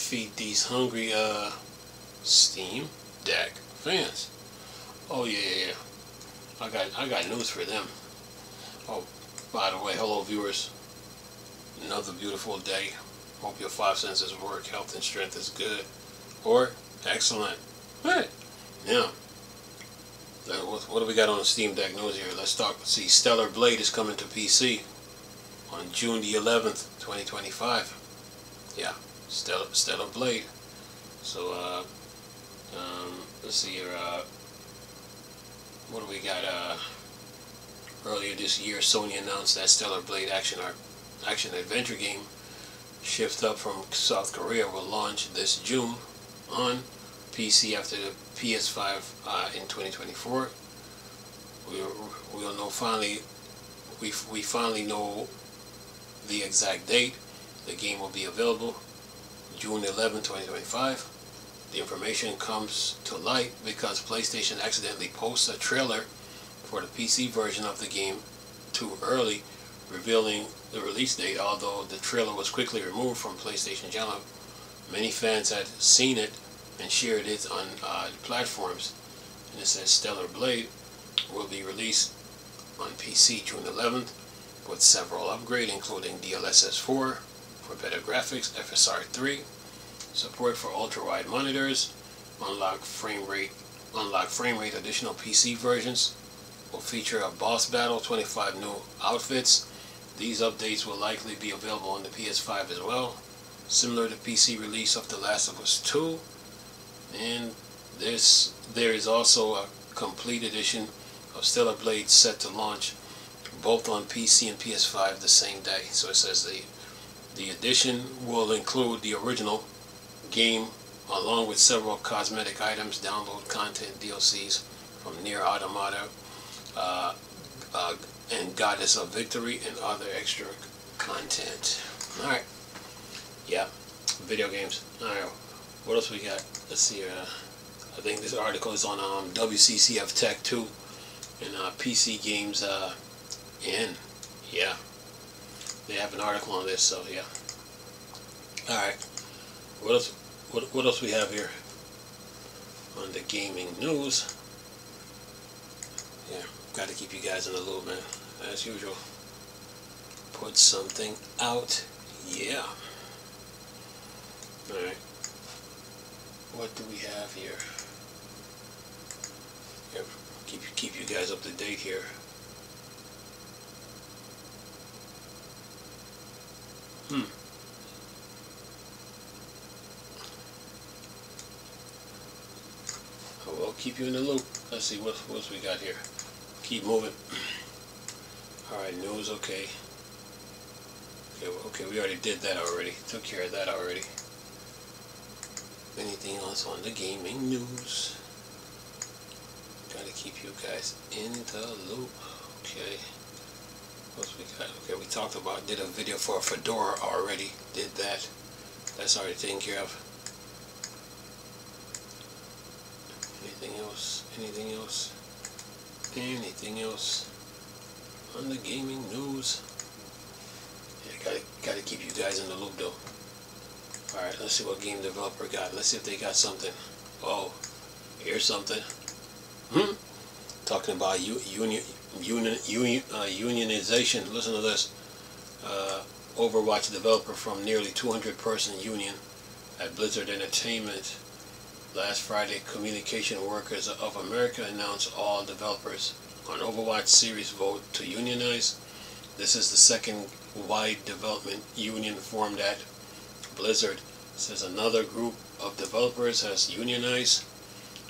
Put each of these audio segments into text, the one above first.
feed these hungry Steam Deck fans. Oh yeah. I got news for them. Oh, by the way, hello viewers. Another beautiful day. Hope your five senses work. Health and strength is good or excellent. Hey, now, what do we got on the Steam Deck news here? Let's talk. See, Stellar Blade is coming to PC on June the 11th, 2025. Yeah, Stellar Blade. So, let's see here. What do we got? Earlier this year, Sony announced that Stellar Blade action adventure game, Shift Up from South Korea, will launch this June on PC after the PS5 in 2024. We'll know finally. We finally know the exact date. The game will be available June 11, 2025. The information comes to light because PlayStation accidentally posted a trailer for the PC version of the game too early, revealing the release date. Although the trailer was quickly removed from PlayStation channel, many fans had seen it and shared it on platforms. And it says Stellar Blade will be released on PC June 11th with several upgrades, including DLSS 4 for better graphics, FSR 3, support for ultra-wide monitors, unlock frame rate. Additional PC versions will feature a boss battle, 25 new outfits. These updates will likely be available on the PS5 as well, similar to PC release of The Last of Us 2. And there is also a complete edition of Stellar Blade set to launch both on PC and PS5 the same day. So it says the edition will include the original game along with several cosmetic items, download content, DLCs from Nier Automata and Goddess of Victory, and other extra content. Alright, yeah, video games. Alright, what else we got? Let's see, I think this article is on WCCF Tech 2 and PC Games in. Yeah, they have an article on this, so yeah. Alright, what else we have here on the gaming news? Yeah, got to keep you guys in the loop, man, as usual. Put something out, yeah. Alright, what do we have here? Yeah, keep you guys up to date here. We'll keep you in the loop. Let's see what else we got here. Keep moving. Alright, news, okay. Okay, we already did that already. Took care of that already. Anything else on the gaming news? Gotta keep you guys in the loop. Okay. What else we got? Okay, we talked about, did a video for Fedora already. Did that. That's already taken care of. Anything else? Anything else? Anything else on the gaming news? Yeah, gotta keep you guys in the loop though. Alright, let's see what game developer got. Let's see if they got something. Oh, here's something. Talking about unionization. Listen to this. Overwatch developer from nearly 200-person union at Blizzard Entertainment last Friday, Communication Workers of America announced all developers on Overwatch series vote to unionize. This is the second wide development union formed at Blizzard. It says another group of developers has unionized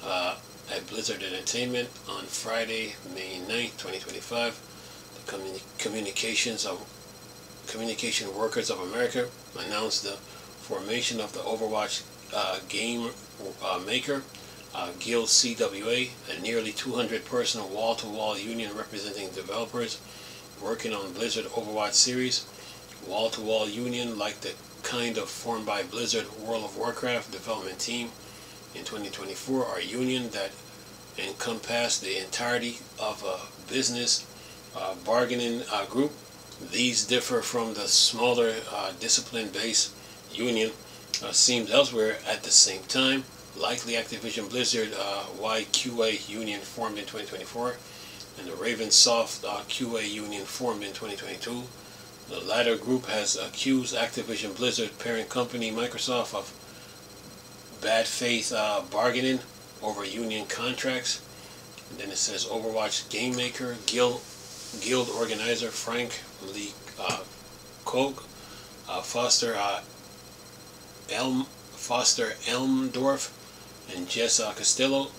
at Blizzard Entertainment on Friday, May 9th, 2025. The Communication Workers of America announced the formation of the Overwatch game maker Guild CWA, a nearly 200-person wall-to-wall union representing developers working on Blizzard Overwatch series. Wall-to-wall union, like the kind of formed by Blizzard World of Warcraft development team in 2024, are union that encompass the entirety of a business bargaining group. These differ from the smaller discipline-based union seems elsewhere at the same time. Likely Activision Blizzard YQA Union formed in 2024, and the Ravensoft QA Union formed in 2022. The latter group has accused Activision Blizzard parent company Microsoft of bad faith bargaining over union contracts. And then it says Overwatch game maker, guild organizer Frank Lee Koch, Foster Elmdorf, and Jess Costello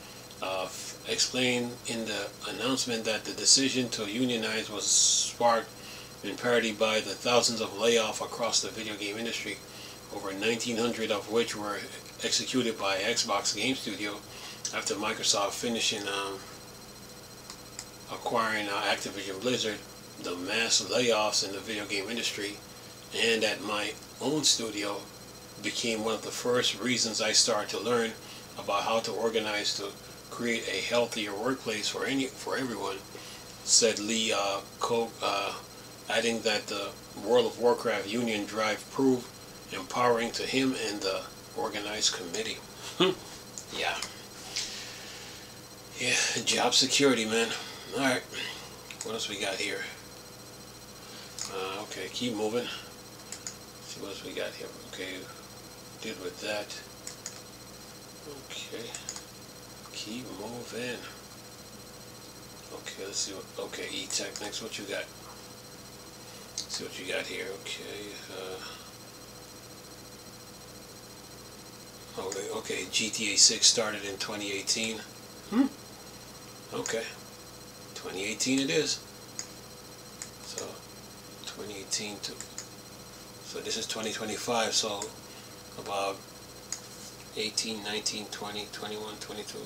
explained in the announcement that the decision to unionize was sparked in parity by the thousands of layoffs across the video game industry, over 1,900 of which were executed by Xbox Game Studio after Microsoft finishing acquiring Activision Blizzard. The mass layoffs in the video game industry and at my own studio became one of the first reasons I started to learn about how to organize to create a healthier workplace for everyone, said Lee Koch, adding that the World of Warcraft union drive proved empowering to him and the organized committee. Yeah, job security, man. All right, what else we got here? Okay, keep moving. Let's see what else we got here. Okay, did with that. Okay, keep moving. Okay, let's see what. Okay, E-Tech next. What you got? Let's see what you got here. Okay. Okay, GTA 6 started in 2018. Okay, 2018 it is. So 2018 to, so this is 2025, so about 18, 19, 20, 21, 22,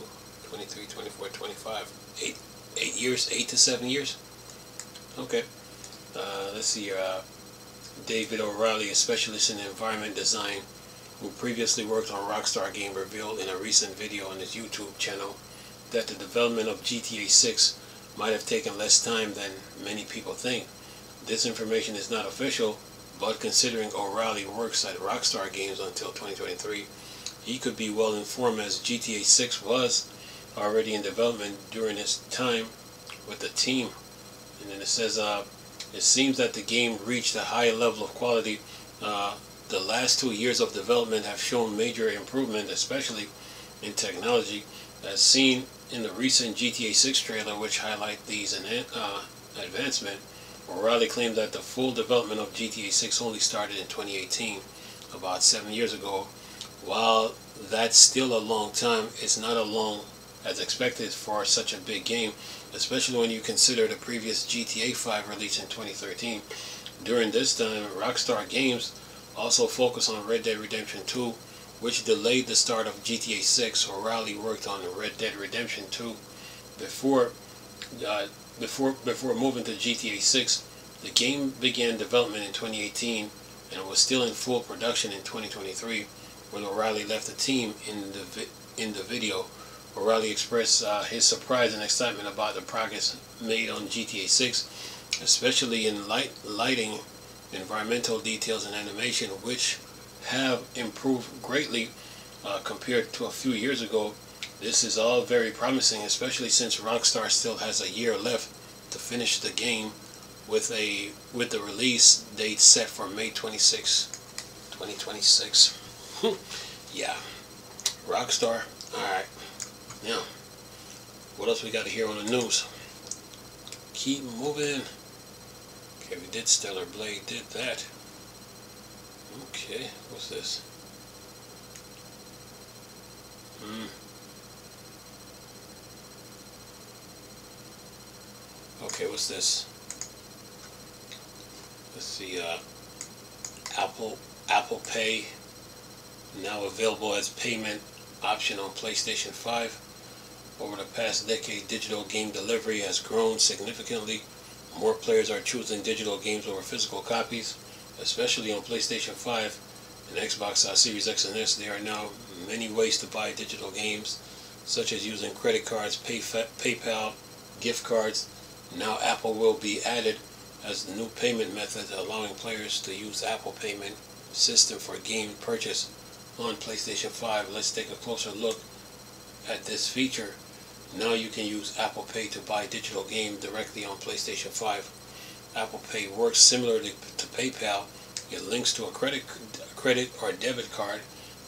23, 24, 25, 8 years, 8 to 7 years. Okay, let's see here. David O'Reilly, a specialist in environment design who previously worked on Rockstar Game, revealed in a recent video on his YouTube channel that the development of GTA 6 might have taken less time than many people think. This information is not official, but considering O'Reilly works at Rockstar Games until 2023, he could be well informed, as GTA 6 was already in development during his time with the team. And then it says, it seems that the game reached a high level of quality. The last 2 years of development have shown major improvement, especially in technology, as seen in the recent GTA 6 trailer, which highlight these advancements. O'Reilly claimed that the full development of GTA 6 only started in 2018, about 7 years ago. While that's still a long time, it's not as long as expected for such a big game, especially when you consider the previous GTA 5 released in 2013. During this time, Rockstar Games also focused on Red Dead Redemption 2, which delayed the start of GTA 6. O'Reilly worked on Red Dead Redemption 2 before moving to GTA 6. The game began development in 2018 and was still in full production in 2023 when O'Reilly left the team. In the video, O'Reilly expressed his surprise and excitement about the progress made on GTA 6, especially in lighting, environmental details, and animation, which have improved greatly compared to a few years ago. This is all very promising, especially since Rockstar still has a year left to finish the game, with the release date set for May 26, 2026. Yeah, Rockstar. Alright, now, what else we got here on the news? Keep moving. Okay, we did Stellar Blade, did that. Okay, what's this? Okay, what's this? Let's see, Apple Pay now available as payment option on PlayStation 5. Over the past decade, digital game delivery has grown significantly. More players are choosing digital games over physical copies, especially on PlayStation 5 and Xbox Series X and S. There are now many ways to buy digital games, such as using credit cards, PayPal, gift cards. Now Apple will be added as the new payment method, allowing players to use Apple payment system for game purchase on PlayStation 5. Let's take a closer look at this feature. Now you can use Apple Pay to buy digital games directly on PlayStation 5. Apple Pay works similarly to PayPal. It links to a credit or debit card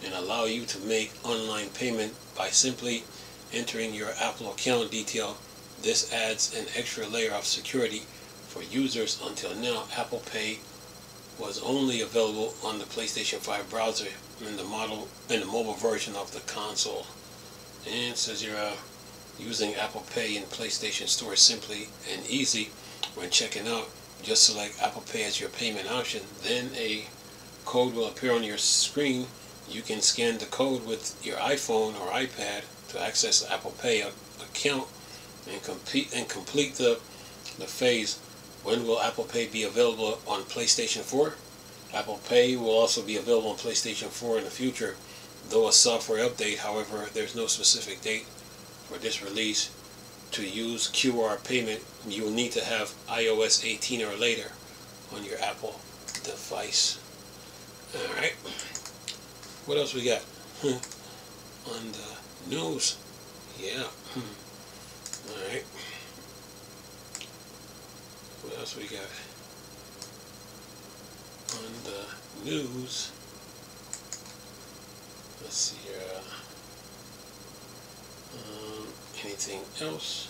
and allow you to make online payment by simply entering your Apple account detail. This adds an extra layer of security for users. Until now, Apple Pay was only available on the PlayStation 5 browser in the mobile version of the console. And it says you're using Apple Pay in PlayStation Store is simply and easy. When checking out, just select Apple Pay as your payment option. Then a code will appear on your screen. You can scan the code with your iPhone or iPad to access the Apple Pay account and complete the phase. When will Apple Pay be available on PlayStation 4? Apple Pay will also be available on PlayStation 4 in the future, though a software update. However, there's no specific date for this release. To use QR payment, you will need to have iOS 18 or later on your Apple device. Alright, what else we got on the news? Yeah. Alright, what else we got on the news? Let's see here. Anything else?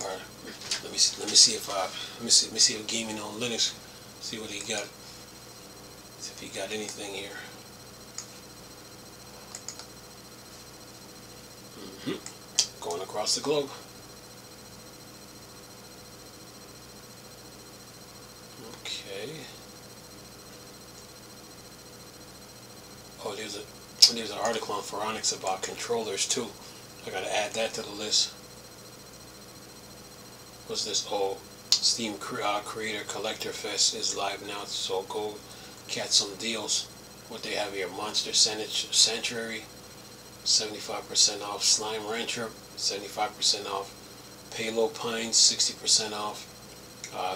All right, let me see if Gaming on Linux, see what he got. See if he got anything here. Going across the globe. Okay. Oh, there's an article on Phoronix about controllers too. I gotta add that to the list. What's this? Oh, Steam Creator Collector Fest is live now, so go catch some deals. What they have here: Monster Sanctuary, 75% off. Slime Rancher, 75% off. Palo Pines, 60% off.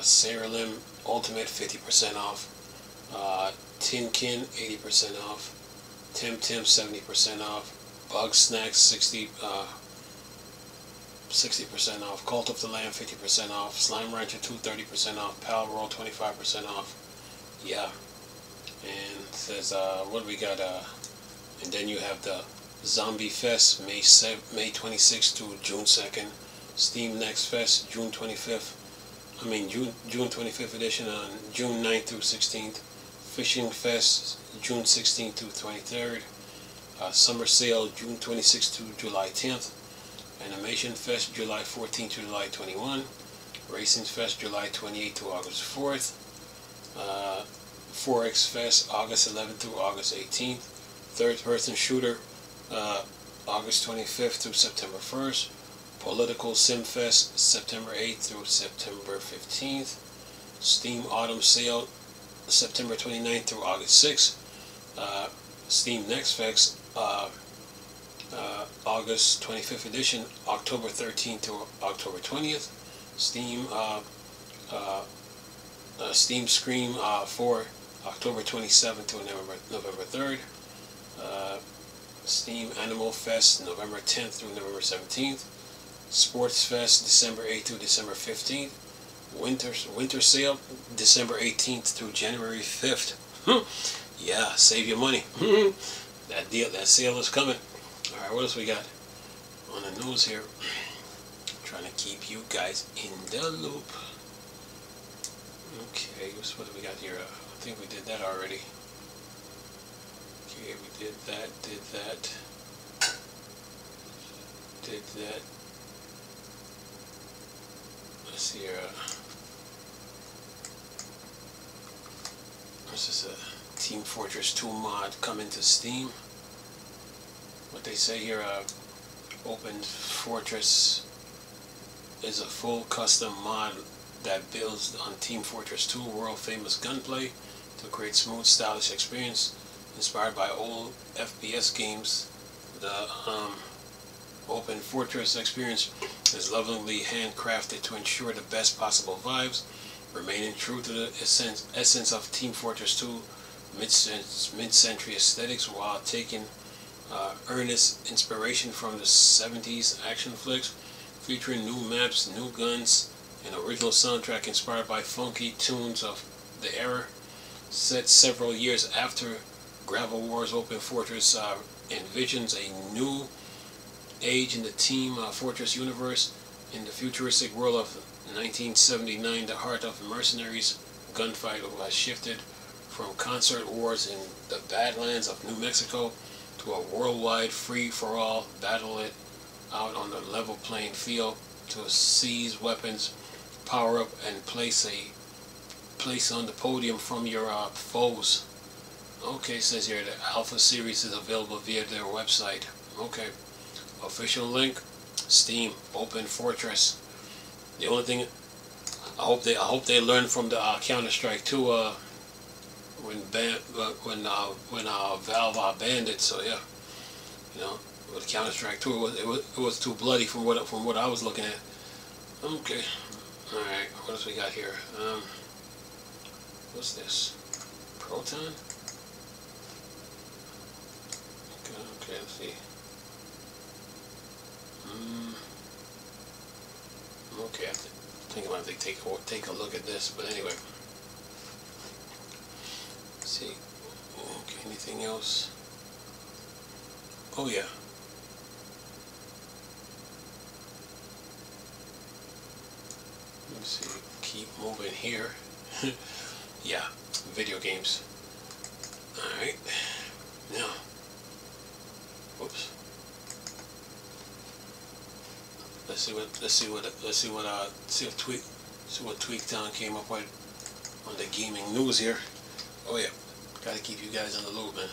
Saralim Ultimate, 50% off. Tinkin, 80% off. Tim, 70% off. Bug Snacks, 60% off. Cult of the Lamb, 50% off. Slime Rancher 2, 30% off. Pal Roll, 25% off. Yeah. And it says, what do we got? And then you have the Zombie Fest, May 26th to June 2nd. Steam Next Fest, June 25th. June 25th edition on June 9th through 16th. Fishing Fest, June 16th to 23rd. Summer Sale, June 26th to July 10th. Animation Fest, July 14th to July 21. Racing Fest, July 28th to August 4th. Forex Fest, August 11th through August 18th. Third Person Shooter, August 25th through September 1st. Political Sim Fest, September 8th through September 15th. Steam Autumn Sale, September 29th through August 6th. Steam Next Fest, August 25th edition, October 13th to October 20th. Steam Steam Scream 4, October 27th to November 3rd. Steam Animal Fest, November 10th through November 17th. Sports Fest, December 8th through December 15th. Winter Sale, December 18th through January 5th. Yeah, save your money. That sale is coming. Alright, what else we got on the news here? Trying to keep you guys in the loop. Okay, what do we got here? I think we did that already. Okay, we did that. Let's see here. This is a Team Fortress 2 mod coming to Steam. What they say here, Open Fortress is a full custom mod that builds on Team Fortress 2 world famous gunplay to create smooth, stylish experience inspired by old FPS games. The Open Fortress experience is lovingly handcrafted to ensure the best possible vibes, remaining true to the essence of Team Fortress 2 mid-century aesthetics while taking earnest inspiration from the 70s action flicks, featuring new maps, new guns, an original soundtrack inspired by funky tunes of the era. Set several years after Gravel Wars, Open Fortress envisions a new age in the Team Fortress universe. In the futuristic world of 1979, the heart of mercenaries gunfight has shifted from concert wars in the Badlands of New Mexico to a worldwide free-for-all battle it out on a level playing field to seize weapons, power up, and place on the podium from your foes. Okay, it says here the Alpha series is available via their website. Okay, official link, Steam, Open Fortress. The only thing I hope they learn from the Counter-Strike 2 when Valve banned it. So yeah, you know, with Counter-Strike 2 it was too bloody from what I was looking at. Okay, all right. What else we got here? What's this? Proton? Okay, let's see. Okay, I think I'm going to take a look at this, but anyway. Let's see. Okay, anything else? Oh yeah. Let me see. Keep moving here. Yeah, video games. All right. Now, whoops. Let's see what Tweaktown came up with on the gaming news here. Oh yeah, gotta keep you guys in the loop, man.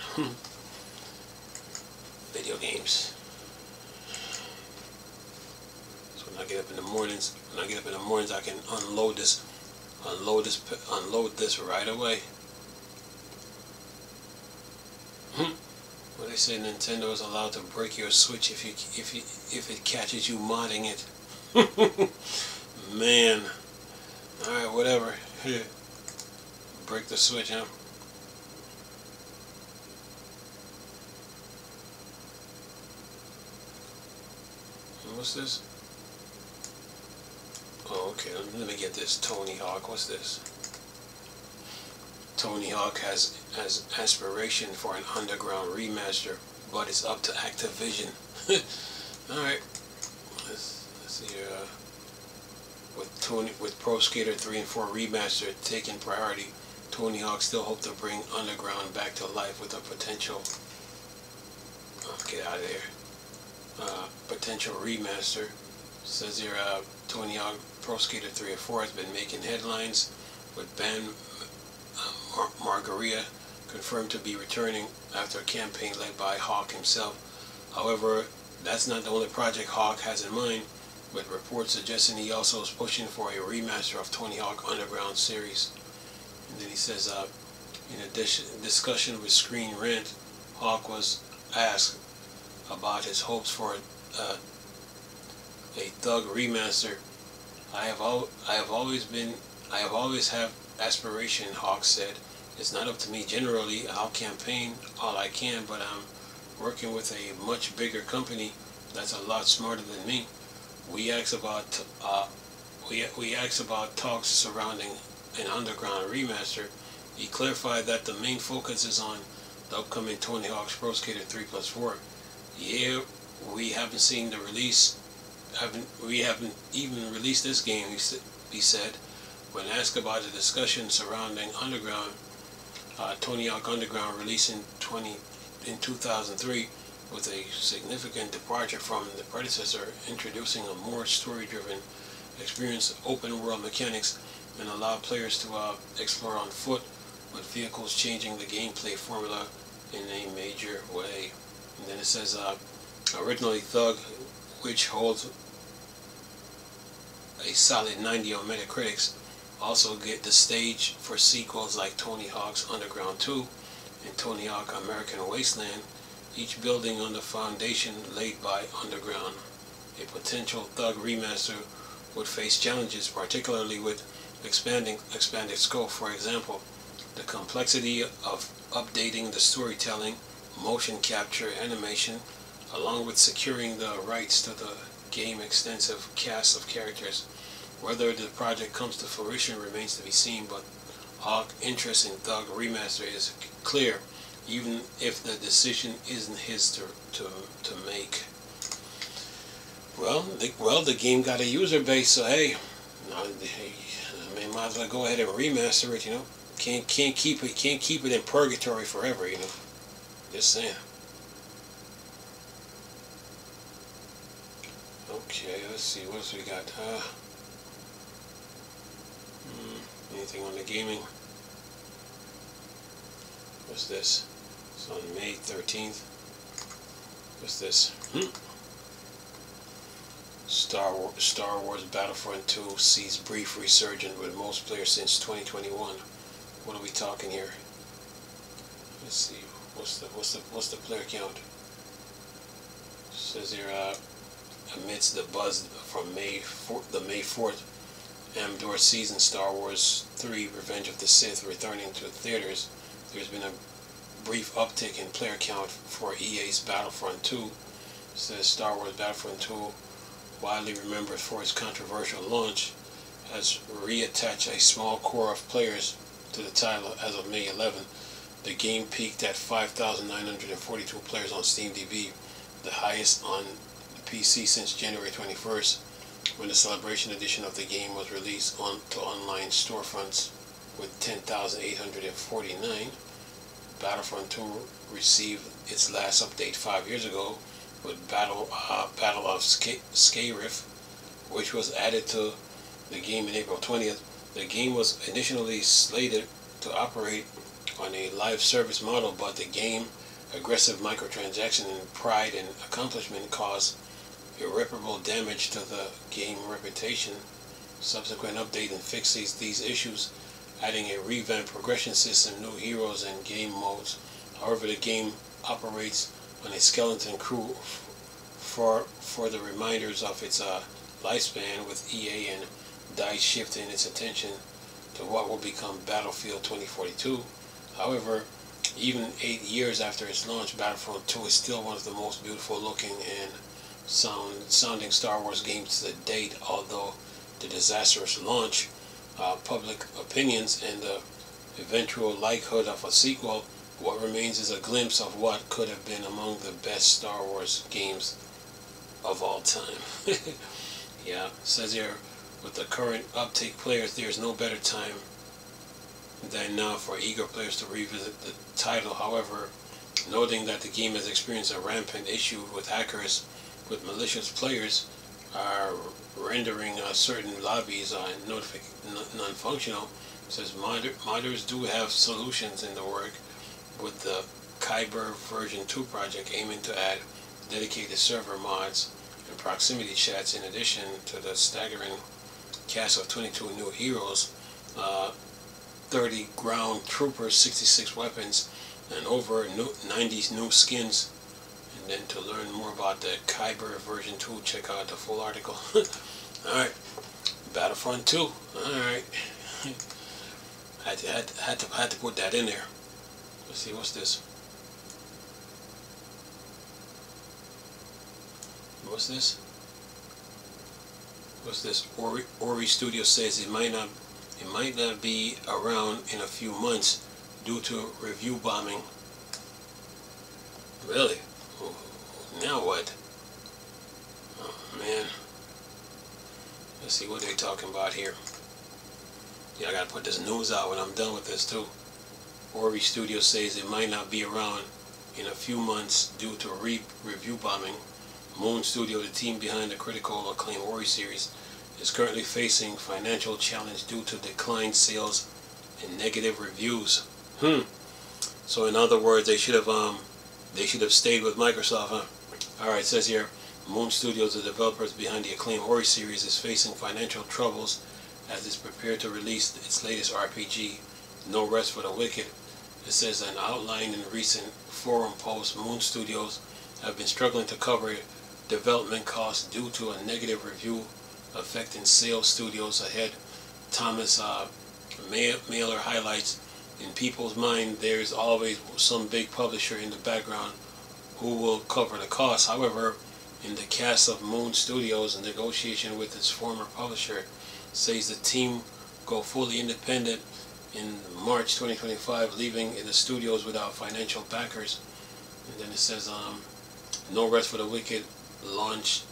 Video games. So when I get up in the mornings, I can unload this right away. Well, they say Nintendo is allowed to break your Switch if it catches you modding it. Man. Alright, whatever. Here. Break the Switch, huh? What's this? Oh, okay. Let me get this. Tony Hawk. What's this? Tony Hawk has aspiration for an Underground remaster, but it's up to Activision. Alright. Let's see. With Pro Skater 3 and 4 remaster taking priority, Tony Hawk still hope to bring Underground back to life with a potential. Get out of there. Potential remaster. Says here, Tony Hawk Pro Skater 3 and 4 has been making headlines with band Margarita confirmed to be returning after a campaign led by Hawk himself. However, that's not the only project Hawk has in mind, with reports suggesting he also is pushing for a remaster of Tony Hawk Underground series. And then he says, in addition, discussion with Screen Rant, Hawk was asked about his hopes for a Thug remaster. I have always have aspiration, Hawk said. It's not up to me generally. I'll campaign all I can, but I'm working with a much bigger company that's a lot smarter than me. We asked about talks surrounding an Underground remaster. He clarified that the main focus is on the upcoming Tony Hawk's Pro Skater 3+4. Yeah, we haven't seen the release. We haven't even released this game, he said. When asked about the discussion surrounding Underground, Tony Hawk Underground released in 2003 with a significant departure from the predecessor, introducing a more story-driven experience, open-world mechanics, and allow players to explore on foot, with vehicles changing the gameplay formula in a major way. And then it says, originally Thug, which holds a solid 90 on Metacritic, also get the stage for sequels like Tony Hawk's Underground 2 and Tony Hawk American Wasteland, each building on the foundation laid by Underground. A potential Thug remaster would face challenges, particularly with expanded scope. For example, The complexity of updating the storytelling, motion capture, animation, along with securing the rights to the game's extensive cast of characters. Whether the project comes to fruition remains to be seen, but Hawk interest in Thug Remaster is clear, even if the decision isn't his to make. Well, the game got a user base, so hey, I mean, might as well go ahead and remaster it. Can't keep it in purgatory forever. Just saying. Okay, let's see what else we got. Anything on the gaming? What's this? It's on May 13th. What's this? Star Wars Battlefront 2 sees brief resurgence with most players since 2021. What are we talking here? Let's see. What's the player count? It says here, amidst the buzz from the May 4th Andor season Star Wars 3 Revenge of the Sith returning to theaters, there's been a brief uptick in player count for EA's Battlefront 2. It says Star Wars Battlefront 2, widely remembered for its controversial launch, has reattached a small core of players to the title as of May 11. The game peaked at 5,942 players on SteamDB, the highest on the PC since January 21st, when the Celebration Edition of the game was released to online storefronts with 10,849. Battlefront 2 received its last update 5 years ago with Battle of Scarif, which was added to the game in April 20th. The game was initially slated to operate on a live service model, but the game aggressive microtransaction and pride and accomplishment caused irreparable damage to the game reputation. Subsequent update and fixes these issues, adding a revamped progression system, new heroes, and game modes. However, the game operates on a skeleton crew for the reminders of its lifespan, with EA and DICE shifting its attention to what will become Battlefield 2042. However, even 8 years after its launch, Battlefront 2 is still one of the most beautiful looking and sounding Star Wars games to date. Although the disastrous launch, public opinions, and the eventual likelihood of a sequel, what remains is a glimpse of what could have been among the best Star Wars games of all time. Yeah, it says here, with the current uptake players, there's no better time than now for eager players to revisit the title. However, noting that the game has experienced a rampant issue with hackers, with malicious players are rendering certain lobbies non-functional, says modders do have solutions in the work, with the Kyber version 2 project aiming to add dedicated server mods and proximity chats, in addition to the staggering cast of 22 new heroes, 30 ground troopers, 66 weapons, and over 90 new skins. And then to learn more about the Kyber version 2, check out the full article. Alright, Battlefront 2. Alright. had to put that in there. Let's see, what's this? What's this? What's this? Ori Studio says it might not be around in a few months due to review bombing. Really? Now what? Oh man. Let's see what they're talking about here. Yeah, I gotta put this news out when I'm done with this too. Ori Studio says it might not be around in a few months due to review bombing. Moon Studio, the team behind the critical acclaimed Ori series, is currently facing financial challenge due to declined sales and negative reviews. So in other words, they should have stayed with Microsoft, huh? Alright, it says here, Moon Studios, the developers behind the acclaimed Ori series, is facing financial troubles as it's prepared to release its latest RPG, No Rest for the Wicked. It says an outline in recent forum posts, Moon Studios have been struggling to cover development costs due to a negative review affecting sales studios ahead. Thomas Mailer highlights in people's mind, there's always some big publisher in the background who will cover the cost. However, in the cast of Moon Studios, in negotiation with its former publisher, says the team go fully independent in March 2025, leaving the studios without financial backers. And then it says, No Rest for the Wicked launched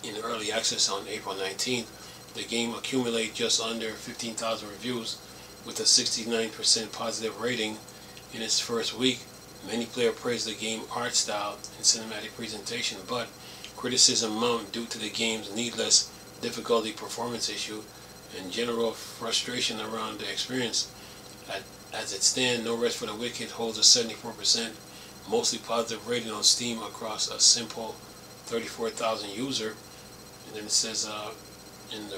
in early access on April 19th. The game accumulated just under 15,000 reviews with a 69% positive rating in its first week. Many players praised the game's art style and cinematic presentation, but criticism mounted due to the game's needless difficulty, performance issue, and general frustration around the experience. As it stands, No Rest for the Wicked holds a 74% mostly positive rating on Steam across a simple 34,000 user. And then it says in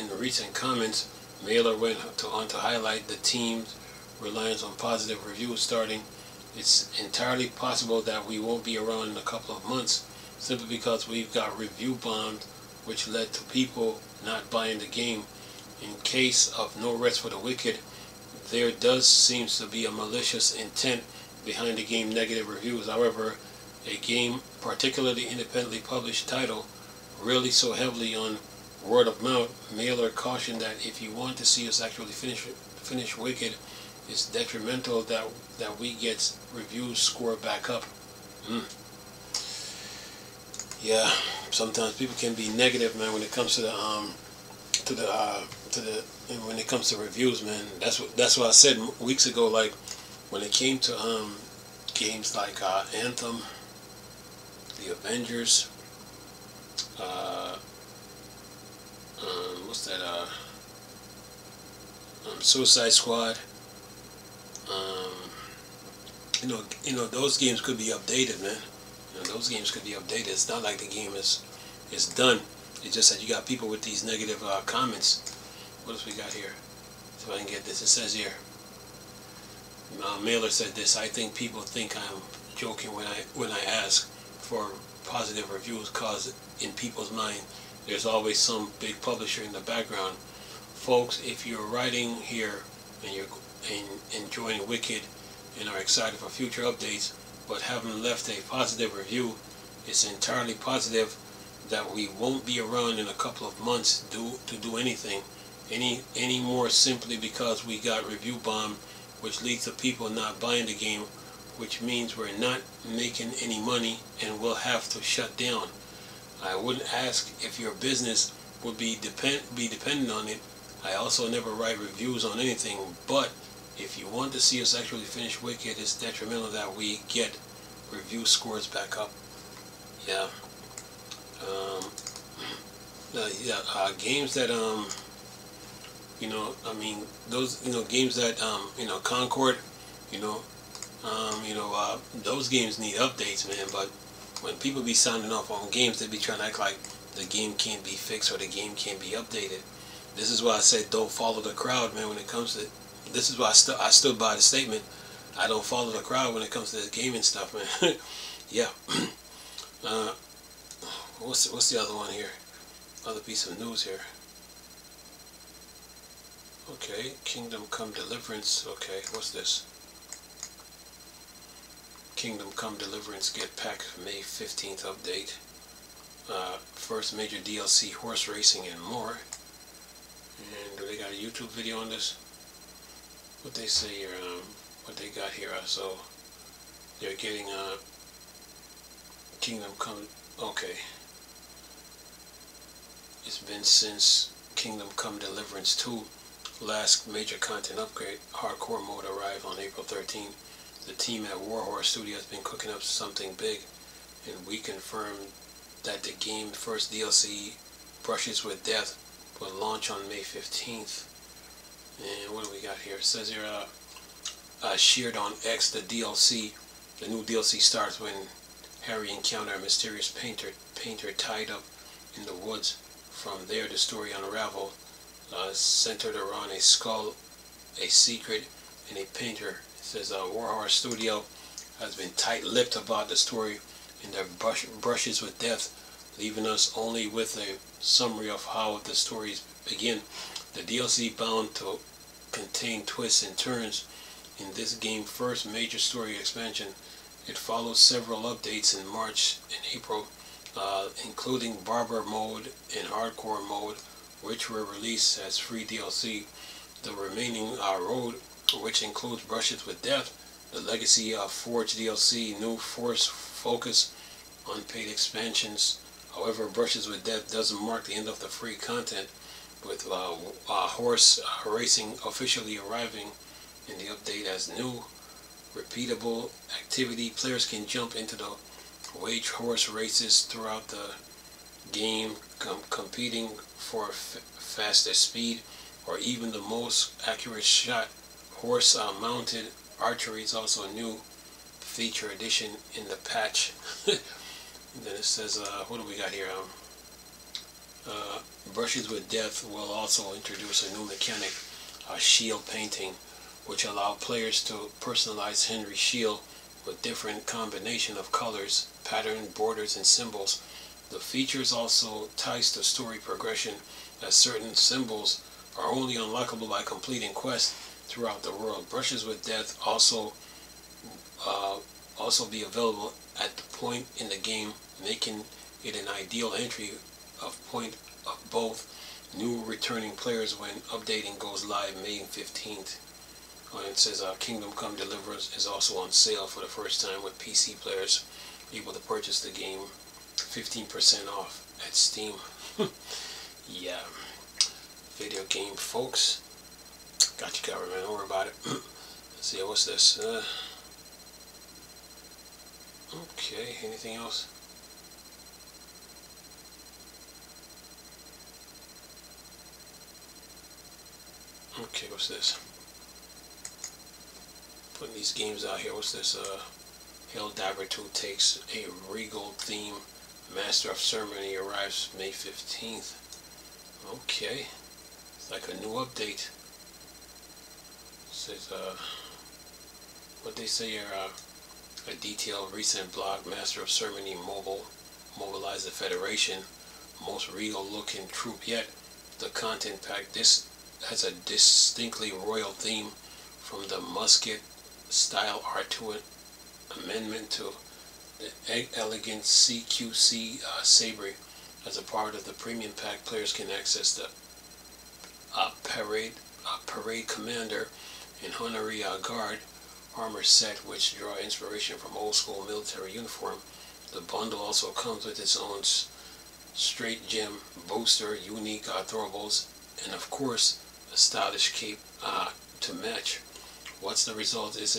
the recent comments, Mailer went on to highlight the team's reliance on positive reviews starting. It's entirely possible that we won't be around in a couple of months simply because we've got review bombed, which led to people not buying the game. In case of No Rest for the Wicked, there does seems to be a malicious intent behind the game negative reviews. However, a game, particularly independently published title, really so heavily on word of mouth, Mailer cautioned that if you want to see us actually finish Wicked, it's detrimental that we get reviews scored back up. Yeah, sometimes people can be negative, man, when it comes to when it comes to reviews, man. That's what I said weeks ago. Like when it came to games like Anthem, The Avengers, what's that? Suicide Squad. You know, those games could be updated, man. You know, those games could be updated. It's not like the game is done. It's just that you got people with these negative comments. What else we got here? So I can get this. It says here, Mailer said this: I think people think I'm joking when I ask for positive reviews, cause in people's mind there's always some big publisher in the background. Folks, if you're writing here and you're enjoying Wicked and are excited for future updates but haven't left a positive review, it's entirely positive that we won't be around in a couple of months to do anything any more, simply because we got review bombed, which leads to people not buying the game, which means we're not making any money and we'll have to shut down. I wouldn't ask if your business would be dependent on it. I also never write reviews on anything, but if you want to see us actually finish Wicked, it's detrimental that we get review scores back up. Yeah. Games that you know, I mean, those, you know, games that you know, Concord, you know, those games need updates, man. But when people be signing off on games, they be trying to act like the game can't be fixed or the game can't be updated. This is why I said don't follow the crowd, man. When it comes to, this is why I stood by the statement. I don't follow the crowd when it comes to this gaming stuff, man. Yeah. What's the other one here? Other piece of news here. Okay, Kingdom Come Deliverance. Okay, what's this? Kingdom Come Deliverance Get Pack May 15th update. First major DLC, horse racing and more. And do they got a YouTube video on this? What they say here, what they got here. So they're getting Kingdom Come. Okay. It's been since Kingdom Come Deliverance 2. Last major content upgrade, hardcore mode, arrived on April 13th. The team at Warhorse Studio has been cooking up something big, and we confirmed that the game's first DLC, Brushes with Death, will launch on May 15th. And what do we got here? It says here, shared on X, the new DLC starts when Harry encounters a mysterious painter tied up in the woods. From there, the story unravels, centered around a skull, a secret, and a painter. It says Warhorse Studio has been tight-lipped about the story in their Brushes with Death, leaving us only with a summary of how the stories begin. The DLC bound to contain twists and turns in this game's first major story expansion. It follows several updates in March and April, including Barber Mode and Hardcore Mode, which were released as free DLC. The remaining Road, which includes Brushes with Death, the Legacy of Forge DLC, New Force Focus, unpaid expansions. However, Brushes with Death doesn't mark the end of the free content, with horse racing officially arriving in the update as new repeatable activity. Players can jump into the wage horse races throughout the game, competing for fastest speed or even the most accurate shot. Horse mounted archery is also a new feature addition in the patch. Then it says, what do we got here? Brushes with Death will also introduce a new mechanic, shield painting, which allow players to personalize Henry's shield with different combination of colors, pattern, borders, and symbols. The features also ties to story progression, as certain symbols are only unlockable by completing quests throughout the world. Brushes with Death also be available at the point in the game, making it an ideal entry point of both new returning players when updating goes live May 15th. And it says Kingdom Come Deliverance is also on sale for the first time, with PC players able to purchase the game 15% off at Steam. Yeah, video game folks, got you covered, man. Don't worry about it. Let's see, what's this? Okay, anything else? Okay, what's this? Putting these games out here. What's this? Helldiver 2 takes a regal theme. Master of Ceremony arrives May 15th. Okay. It's like a new update. It says, what they say here, a detailed recent blog. Master of Ceremony mobilized the Federation. Most regal looking troop yet. The content pack. This has a distinctly royal theme, from the musket style R2 amendment to the elegant CQC sabre. As a part of the premium pack, players can access the parade commander and honorary guard armor set, which draw inspiration from old school military uniform. The bundle also comes with its own straight gem booster, unique throwables, and of course a stylish cape to match. What's results is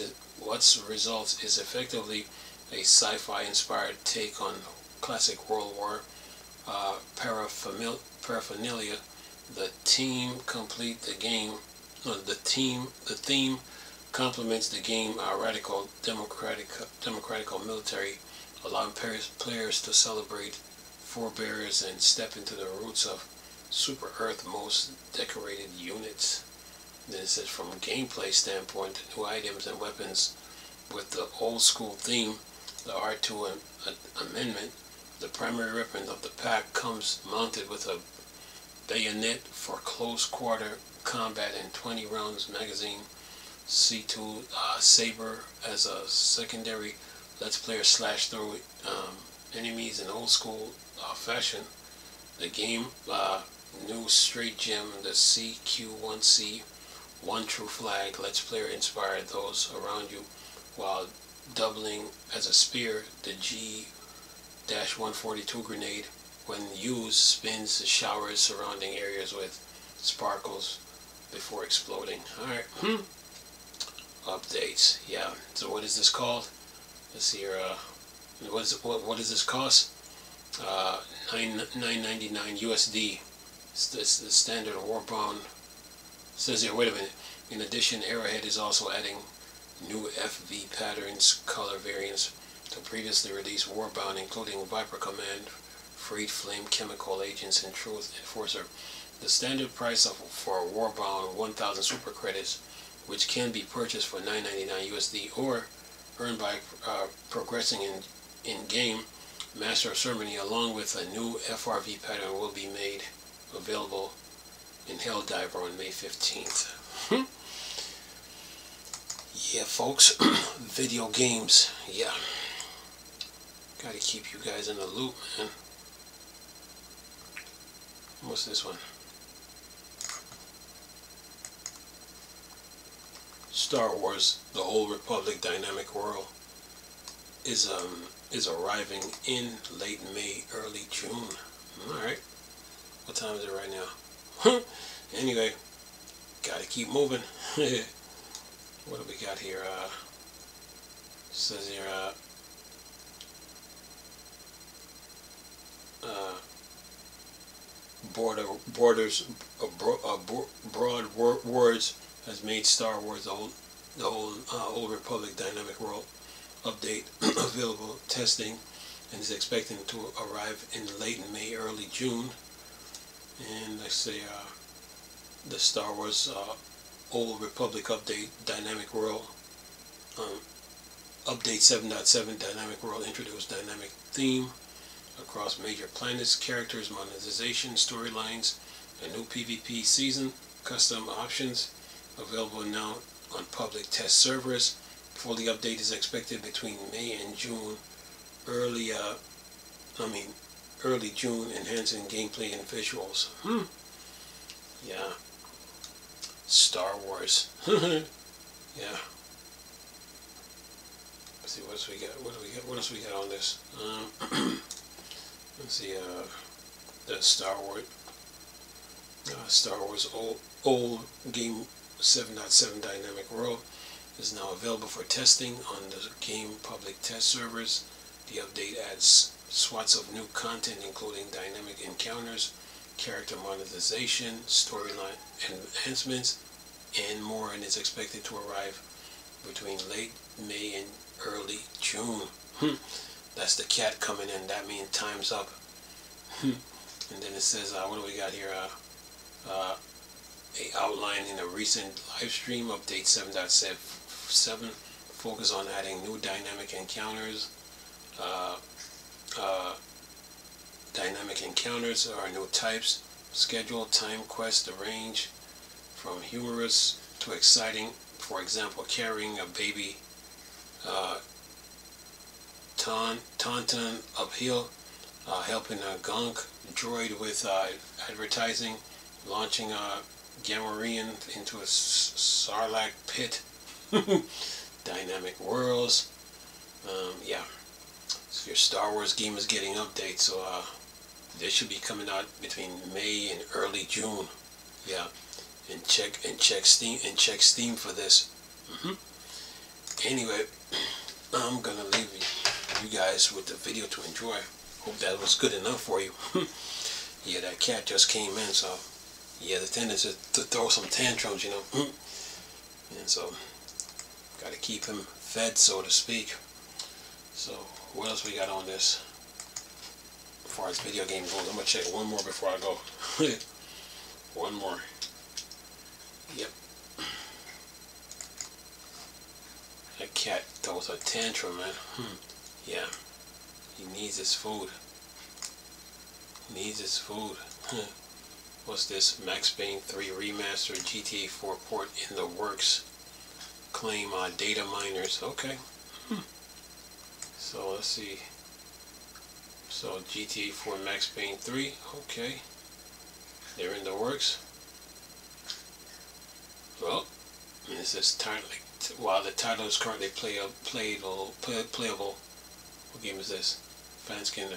effectively a sci-fi inspired take on classic World War paraphernalia. The theme complements the game radical democratical military, allowing players to celebrate forebears and step into the roots of Super Earth most decorated units. Then it says, from a gameplay standpoint, the new items and weapons with the old school theme, the R2 amendment. The primary weapon of the pack comes mounted with a bayonet for close quarter combat and 20 rounds magazine. C2 saber as a secondary, lets players slash through enemies in old school fashion. The game new straight gem, the CQ1C, one true flag, lets player inspire those around you while doubling as a spear. The G-142 grenade, when used, spins the showers surrounding areas with sparkles before exploding. Alright, updates. Yeah, so what is this called? Let's see here. What does this cost? $9.99 USD. It's the standard Warbound. It says here, wait a minute. In addition, Arrowhead is also adding new FV patterns, color variants to previously released Warbound, including Viper Command, Freed Flame, Chemical Agents, and Truth Enforcer. The standard price for Warbound 1,000 super credits, which can be purchased for $9.99 USD or earned by progressing in game. Master of Ceremony, along with a new FRV pattern, will be made available in Helldiver on May 15th. Yeah, folks, video games. Yeah, gotta keep you guys in the loop, man. What's this one? Star Wars: The Old Republic Dynamic World is arriving in late May, early June. All right. What time is it right now? Anyway, gotta keep moving. What do we got here? Says here, broad words has made Star Wars the Old Republic Dynamic World update available testing, and is expecting to arrive in late May, early June. And let's say the Star Wars Old Republic update Dynamic World update 7.7 Dynamic World introduced dynamic theme across major planets, characters, monetization, storylines, a new PvP season, custom options available now on public test servers. Fully update is expected between May and June. Early June, enhancing gameplay and visuals. Yeah. Star Wars. Yeah. Let's see what else we got. What else we got on this? Let's see. The Star Wars old game 7.7 Dynamic World is now available for testing on the game public test servers. The update adds swaths of new content, including dynamic encounters, character monetization, storyline enhancements, and more, and is expected to arrive between late May and early June. That's the cat coming in. That means time's up. And then it says, what do we got here? A outline in a recent live stream update 7.7 focus on adding new dynamic encounters. Dynamic encounters are new types, schedule, time, quest, the range from humorous to exciting. For example, carrying a baby Tauntaun uphill, helping a Gonk droid with advertising, launching a Gamorrean into a Sarlacc pit. Dynamic worlds. Yeah. So your Star Wars game is getting updates, so this should be coming out between May and early June. Yeah. And check Steam for this. Anyway, I'm gonna leave you guys with the video to enjoy. Hope that was good enough for you. Yeah, that cat just came in, so yeah, the tendency to throw some tantrums, you know. And so gotta keep him fed, so to speak. So what else we got on this? As far as video game goes, I'm gonna check one more before I go. One more. Yep. That cat throws a tantrum, man. Yeah. He needs his food. He needs his food. What's this? Max Payne 3 Remaster, GTA 4 port in the works. Claim data miners. Okay. So let's see. So GTA 4 Max Payne 3. Okay. They're in the works. Well, it says while the title is currently playable. What game is this? Fanskin.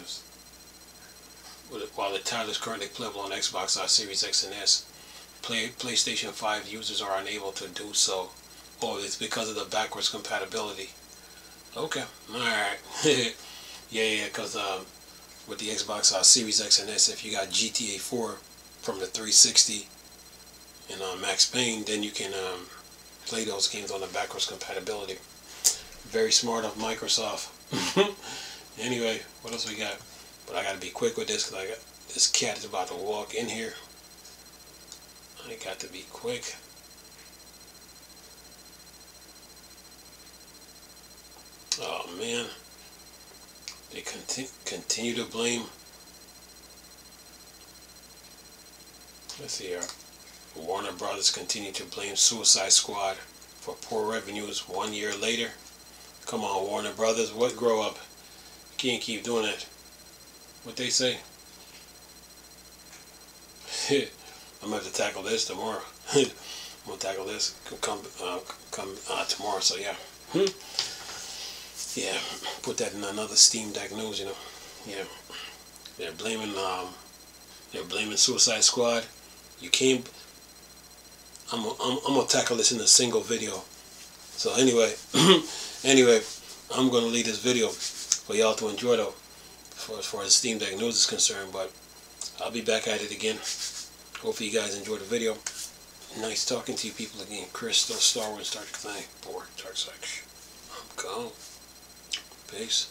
While the title is currently playable on Xbox Series X and S, PlayStation 5 users are unable to do so. Oh, it's because of the backwards compatibility. Okay, alright. Yeah, because with the Xbox Series X and S, if you got GTA 4 from the 360 and Max Payne, then you can play those games on the backwards compatibility. Very smart of Microsoft. Anyway, what else we got? But I gotta be quick with this because this cat is about to walk in here. I got to be quick. Oh man, they continue to blame. Let's see here. Warner Brothers continue to blame Suicide Squad for poor revenues 1 year later. Come on, Warner Brothers, what? Grow up. You can't keep doing that. What they say? I'm gonna have to tackle this tomorrow. I'm gonna tackle this come tomorrow. So yeah, yeah. Put that in another Steam Deck news. You know, yeah. They're blaming Suicide Squad. You can't. I'm gonna tackle this in a single video. So anyway, I'm gonna leave this video for y'all to enjoy though, as far as Steam Deck news is concerned. But I'll be back at it again. Hopefully you guys enjoyed the video. Nice talking to you people again. Crystal, Star Wars, Star Trek, board, Dark Section. I'm gone. Peace.